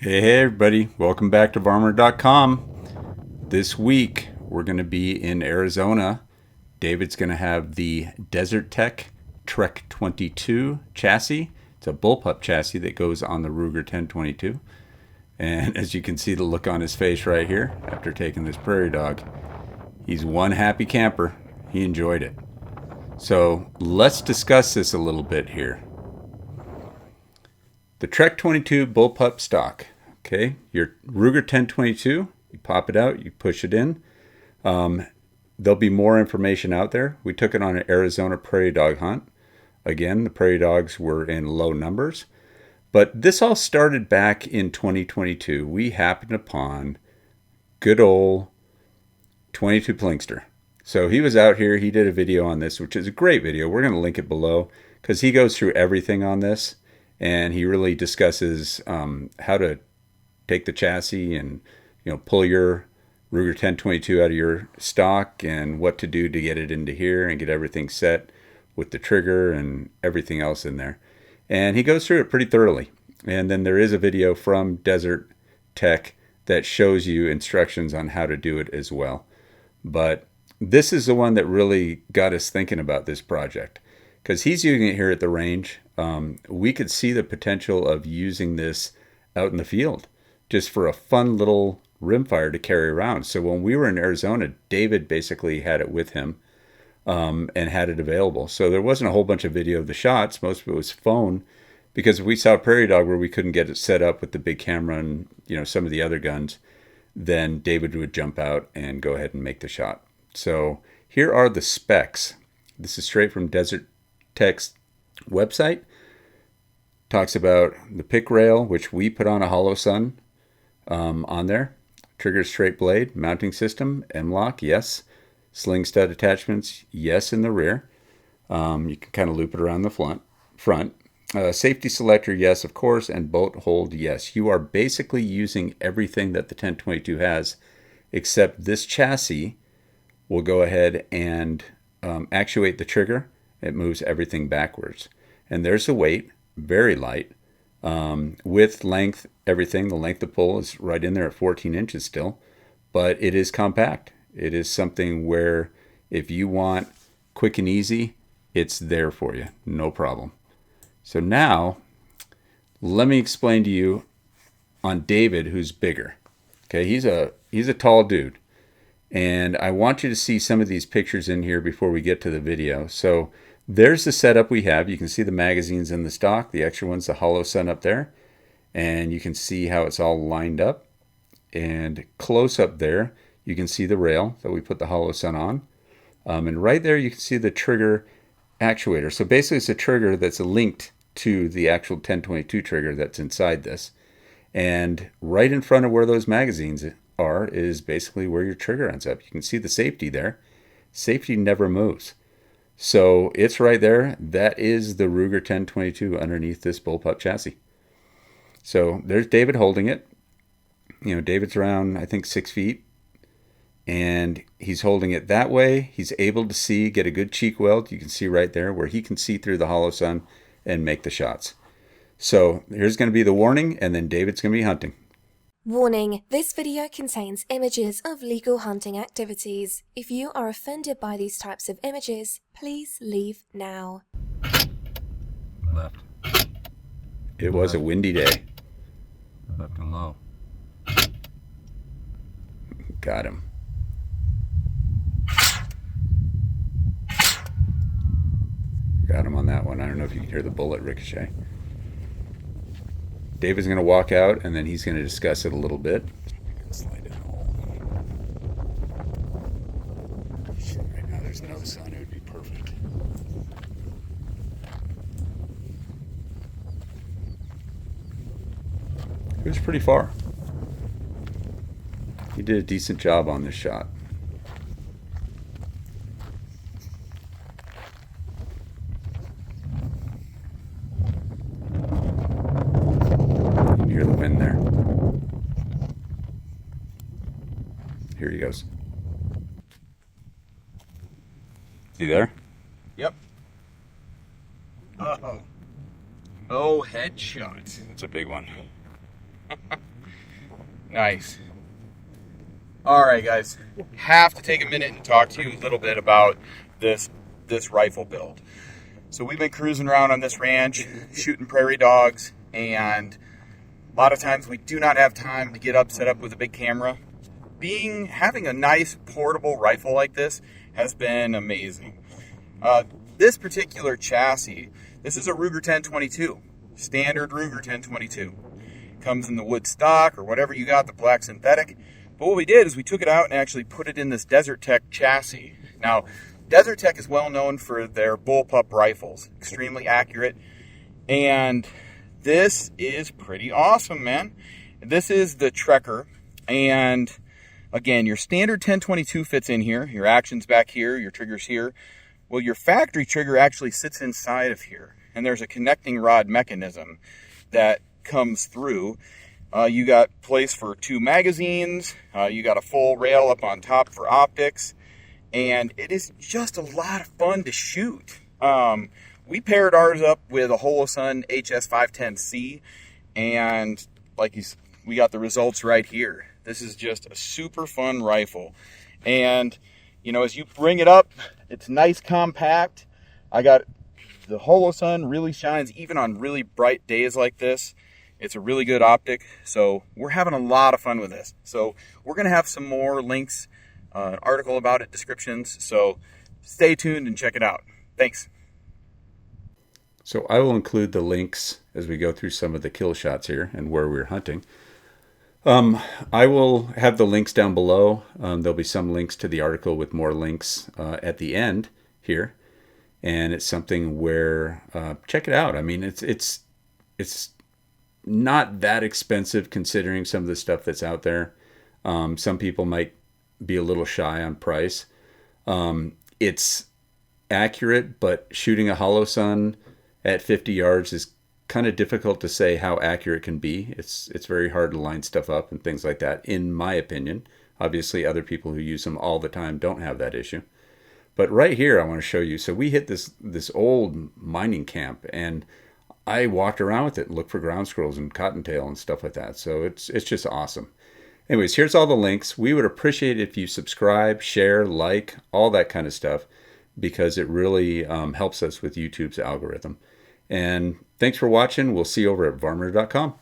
Hey everybody, welcome back to Varminter.com. This week we're going to be in Arizona. David's going to have the Desert Tech TREK-22 chassis. It's a Bullpup chassis that goes on the Ruger 1022. And as you can see the look on his face right here after taking this Prairie dog, he's one happy camper. He enjoyed it. So let's discuss this a little bit here. The TREK-22 Bullpup stock. Okay, your Ruger 1022, you pop it out, you push it in. There'll be more information out there. We took it on an Arizona prairie dog hunt. Again, the prairie dogs were in low numbers. But this all started back in 2022. We happened upon good old 22 Plinkster. So he was out here, he did a video on this, which is a great video. We're going to link it below because he goes through everything on this. And he really discusses how to take the chassis and pull your Ruger 1022 out of your stock and what to do to get it into here and get everything set with the trigger and everything else in there. And he goes through it pretty thoroughly. And then there is a video from Desert Tech that shows you instructions on how to do it as well. But this is the one that really got us thinking about this project because he's using it here at the range. We could see the potential of using this out in the field just for a fun little rimfire to carry around. So when we were in Arizona, David basically had it with him and had it available. So there wasn't a whole bunch of video of the shots. Most of it was phone because if we saw a prairie dog where we couldn't get it set up with the big camera and some of the other guns, then David would jump out and go ahead and make the shot. So here are the specs. This is straight from Desert Tech's website. Talks about the pick rail, which we put on a hollow sun on there. Trigger straight blade, mounting system, M-lock, yes. Sling stud attachments, yes, in the rear. You can kind of loop it around the front. Safety selector, yes, of course, and bolt hold, yes. You are basically using everything that the 1022 has, except this chassis will go ahead and actuate the trigger. It moves everything backwards. And there's the weight, very light. Width, length, everything. The length of pull is right in there at 14 inches still. But it is compact. It is something where if you want quick and easy, it's there for you. No problem. So now, let me explain to you on David, who's bigger. Okay, he's a tall dude. And I want you to see some of these pictures in here before we get to the video. So there's the setup we have. You can see the magazines in the stock, the extra ones, the hollow sun up there. And you can see how it's all lined up. And close up there, you can see the rail that we put the hollow sun on. And right there, you can see the trigger actuator. So basically, it's a trigger that's linked to the actual 1022 trigger that's inside this. And right in front of where those magazines are is basically where your trigger ends up. You can see the safety there. Safety never moves. So it's right there. That is the Ruger 1022 underneath this Bullpup chassis. So there's David holding it. David's around, I think, 6 feet. And he's holding it that way. He's able to get a good cheek weld. You can see right there where he can see through the hollow sun and make the shots. So here's going to be the warning, and then David's going to be hunting. Warning, this video contains images of legal hunting activities. If you are offended by these types of images, please leave now. Left. It was a windy day. Left and low. Got him. Got him on that one. I don't know if you can hear the bullet ricochet. David's going to walk out, and then he's going to discuss it a little bit. Slide in a hole. Right now there's no sun. It would be perfect. It was pretty far. He did a decent job on this shot. Hear the wind there. Here he goes. You there? Yep. Oh. Oh, headshot. It's a big one. Nice. All right, guys. Have to take a minute and talk to you a little bit about this rifle build. So we've been cruising around on this ranch, shooting prairie dogs, and a lot of times we do not have time to get up, set up with a big camera. Having a nice portable rifle like this has been amazing. This particular chassis, this is a Ruger 1022, standard Ruger 1022. Comes in the wood stock or whatever you got, the black synthetic. But what we did is we took it out and actually put it in this Desert Tech chassis. Now, Desert Tech is well known for their Bullpup rifles, extremely accurate. And this is pretty awesome, man. This is the TREK-er. And again, your standard 1022 fits in here. Your action's back here, your trigger's here. Well, your factory trigger actually sits inside of here. And there's a connecting rod mechanism that comes through. You got place for 2 magazines. You got a full rail up on top for optics. And it is just a lot of fun to shoot. We paired ours up with a Holosun HS510C. And we got the results right here. This is just a super fun rifle. And, as you bring it up, it's nice, compact. The Holosun really shines even on really bright days like this. It's a really good optic, so we're having a lot of fun with this. So we're going to have some more links, an article about it, descriptions, so stay tuned and check it out. Thanks. So I will include the links as we go through some of the kill shots here and where we're hunting. I will have the links down below. There'll be some links to the article with more links at the end here. And it's something where, check it out. I mean, it's not that expensive considering some of the stuff that's out there. Some people might be a little shy on price. It's accurate, but shooting a Holosun at 50 yards is kind of difficult to say how accurate it can be. It's very hard to line stuff up and things like that, in my opinion. Obviously, other people who use them all the time don't have that issue. But right here, I want to show you. So we hit this old mining camp, and I walked around with it and looked for ground squirrels and cottontail and stuff like that. So it's just awesome. Anyways, here's all the links. We would appreciate it if you subscribe, share, like, all that kind of stuff, because it really helps us with YouTube's algorithm. And thanks for watching. We'll see you over at varminter.com.